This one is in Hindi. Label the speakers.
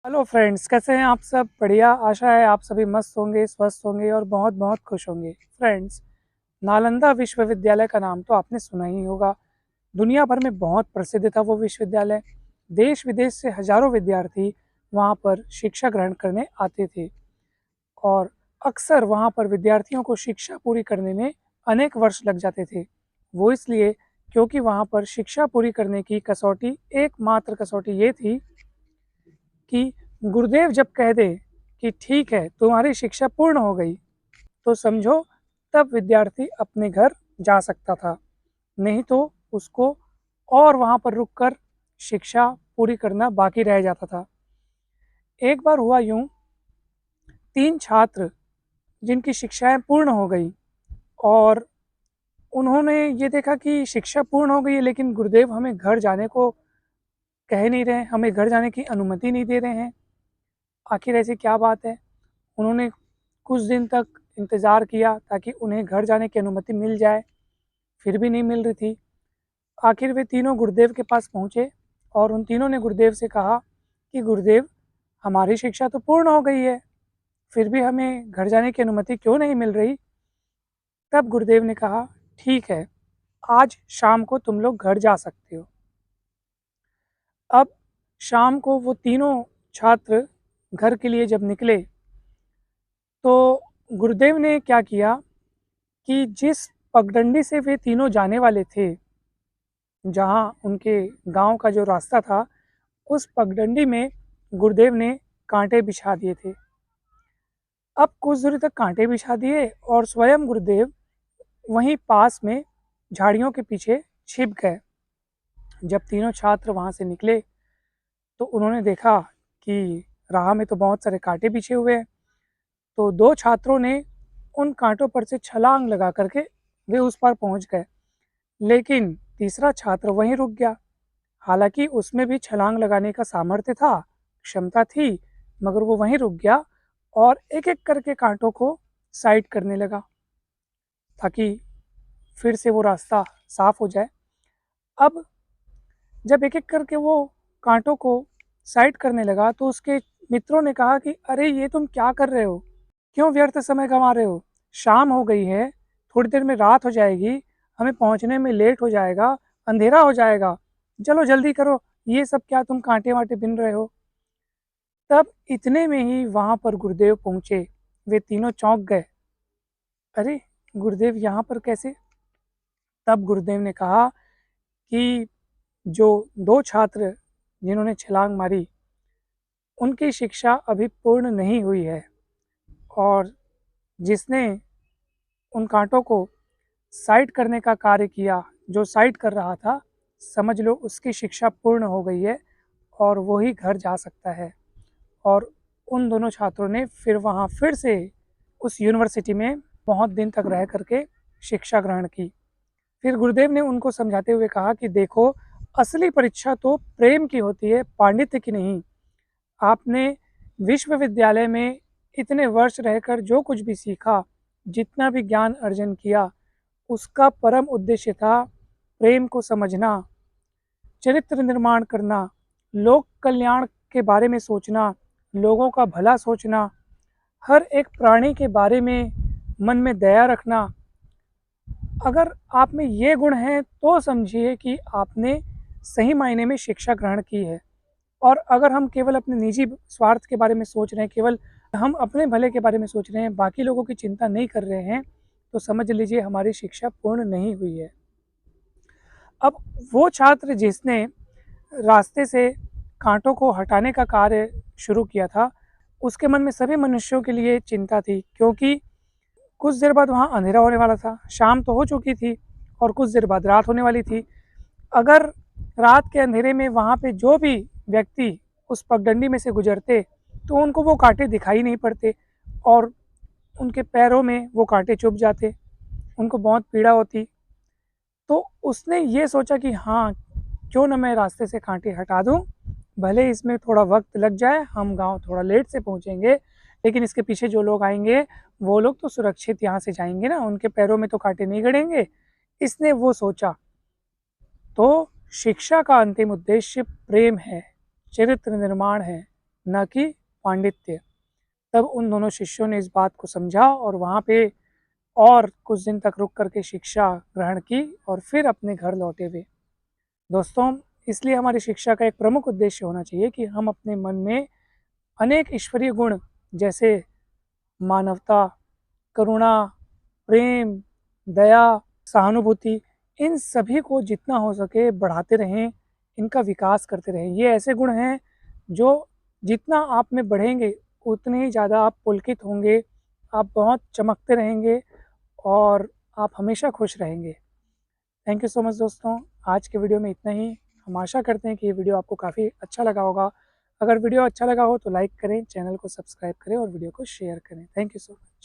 Speaker 1: हेलो फ्रेंड्स, कैसे हैं आप सब? बढ़िया। आशा है आप सभी मस्त होंगे, स्वस्थ होंगे और बहुत बहुत खुश होंगे। फ्रेंड्स, नालंदा विश्वविद्यालय का नाम तो आपने सुना ही होगा। दुनिया भर में बहुत प्रसिद्ध था वो विश्वविद्यालय। देश विदेश से हजारों विद्यार्थी वहाँ पर शिक्षा ग्रहण करने आते थे और अक्सर वहाँ पर विद्यार्थियों को शिक्षा पूरी करने में अनेक वर्ष लग जाते थे। वो इसलिए क्योंकि वहाँ पर शिक्षा पूरी करने की कसौटी, एकमात्र कसौटी ये थी कि गुरुदेव जब कह दे कि ठीक है, तुम्हारी शिक्षा पूर्ण हो गई, तो समझो तब विद्यार्थी अपने घर जा सकता था। नहीं तो उसको और वहाँ पर रुक कर शिक्षा पूरी करना बाकी रह जाता था। एक बार हुआ यूँ, 3 छात्र जिनकी शिक्षाएँ पूर्ण हो गई और उन्होंने ये देखा कि शिक्षा पूर्ण हो गई है, लेकिन गुरुदेव हमें घर जाने को कह नहीं रहे, हमें घर जाने की अनुमति नहीं दे रहे हैं। आखिर ऐसी क्या बात है? उन्होंने कुछ दिन तक इंतज़ार किया ताकि उन्हें घर जाने की अनुमति मिल जाए, फिर भी नहीं मिल रही थी। आखिर वे तीनों गुरुदेव के पास पहुँचे और उन तीनों ने गुरुदेव से कहा कि गुरुदेव, हमारी शिक्षा तो पूर्ण हो गई है, फिर भी हमें घर जाने की अनुमति क्यों नहीं मिल रही? तब गुरुदेव ने कहा, ठीक है, आज शाम को तुम लोग घर जा सकते हो। अब शाम को वो तीनों छात्र घर के लिए जब निकले, तो गुरुदेव ने क्या किया कि जिस पगडंडी से वे तीनों जाने वाले थे, जहाँ उनके गांव का जो रास्ता था, उस पगडंडी में गुरुदेव ने कांटे बिछा दिए थे। अब कुछ दूरी तक कांटे बिछा दिए और स्वयं गुरुदेव वहीं पास में झाड़ियों के पीछे छिप गए। जब तीनों छात्र वहाँ से निकले, तो उन्होंने देखा कि राह में तो बहुत सारे कांटे बिछे हुए हैं। तो 2 छात्रों ने उन कांटों पर से छलांग लगा करके वे उस पार पहुँच गए, लेकिन तीसरा छात्र वहीं रुक गया। हालाँकि उसमें भी छलांग लगाने का सामर्थ्य था, क्षमता थी, मगर वो वहीं रुक गया और एक-एक करके कांटों को साइड करने लगा, ताकि फिर से वो रास्ता साफ हो जाए। अब जब एक-एक करके वो कांटों को साइड करने लगा, तो उसके मित्रों ने कहा कि अरे, ये तुम क्या कर रहे हो? क्यों व्यर्थ समय गँवा रहे हो? शाम हो गई है, थोड़ी देर में रात हो जाएगी, हमें पहुँचने में लेट हो जाएगा, अंधेरा हो जाएगा। चलो जल्दी करो, ये सब क्या तुम काँटे-वाँटे बीन रहे हो? तब इतने में ही वहाँ पर गुरुदेव पहुँचे। वे तीनों चौंक गए। अरे! गुरुदेव यहाँ पर कैसे? तब गुरुदेव ने कहा कि जो 2 छात्र जिन्होंने छलांग मारी, उनकी शिक्षा अभी पूर्ण नहीं हुई है और जिसने उन काँटों को साइड करने का कार्य किया, जो साइड कर रहा था, समझ लो उसकी शिक्षा पूर्ण हो गई है और वो ही घर जा सकता है। और उन दोनों छात्रों ने फिर से उस यूनिवर्सिटी में बहुत दिन तक रह कर के शिक्षा ग्रहण की। फिर गुरुदेव ने उनको समझाते हुए कहा कि देखो, असली परीक्षा तो प्रेम की होती है, पांडित्य की नहीं। आपने विश्वविद्यालय में इतने वर्ष रहकर जो कुछ भी सीखा, जितना भी ज्ञान अर्जन किया, उसका परम उद्देश्य था प्रेम को समझना, चरित्र निर्माण करना, लोक कल्याण के बारे में सोचना, लोगों का भला सोचना, हर एक प्राणी के बारे में मन में दया रखना। अगर आप में ये गुण हैं, तो समझिए कि आपने सही मायने में शिक्षा ग्रहण की है। और अगर हम केवल अपने निजी स्वार्थ के बारे में सोच रहे हैं, केवल हम अपने भले के बारे में सोच रहे हैं, बाकी लोगों की चिंता नहीं कर रहे हैं, तो समझ लीजिए हमारी शिक्षा पूर्ण नहीं हुई है। अब वो छात्र जिसने रास्ते से कांटों को हटाने का कार्य शुरू किया था, उसके मन में सभी मनुष्यों के लिए चिंता थी, क्योंकि कुछ देर बाद वहाँ अंधेरा होने वाला था। शाम तो हो चुकी थी और कुछ देर बाद रात होने वाली थी। अगर रात के अंधेरे में वहाँ पे जो भी व्यक्ति उस पगडंडी में से गुजरते, तो उनको वो कांटे दिखाई नहीं पड़ते और उनके पैरों में वो कांटे चुभ जाते, उनको बहुत पीड़ा होती। तो उसने ये सोचा कि हाँ, क्यों ना मैं रास्ते से कांटे हटा दूँ, भले इसमें थोड़ा वक्त लग जाए, हम गाँव थोड़ा लेट से पहुँचेंगे, लेकिन इसके पीछे जो लोग आएंगे, वो लोग तो सुरक्षित यहाँ से जाएंगे ना, उनके पैरों में तो कांटे नहीं गड़ेंगे। इसने वो सोचा। तो शिक्षा का अंतिम उद्देश्य प्रेम है, चरित्र निर्माण है, न कि पांडित्य। तब उन दोनों शिष्यों ने इस बात को समझा और वहाँ पे और कुछ दिन तक रुक करके शिक्षा ग्रहण की और फिर अपने घर लौटे हुए। दोस्तों, इसलिए हमारी शिक्षा का एक प्रमुख उद्देश्य होना चाहिए कि हम अपने मन में अनेक ईश्वरीय गुण जैसे मानवता, करुणा, प्रेम, दया, सहानुभूति, इन सभी को जितना हो सके बढ़ाते रहें, इनका विकास करते रहें। ये ऐसे गुण हैं जो जितना आप में बढ़ेंगे उतने ही ज़्यादा आप पुलकित होंगे, आप बहुत चमकते रहेंगे और आप हमेशा खुश रहेंगे। थैंक यू सो मच दोस्तों, आज के वीडियो में इतना ही। हम आशा करते हैं कि ये वीडियो आपको काफ़ी अच्छा लगा होगा। अगर वीडियो अच्छा लगा हो तो लाइक करें, चैनल को सब्सक्राइब करें और वीडियो को शेयर करें। Thank you so much.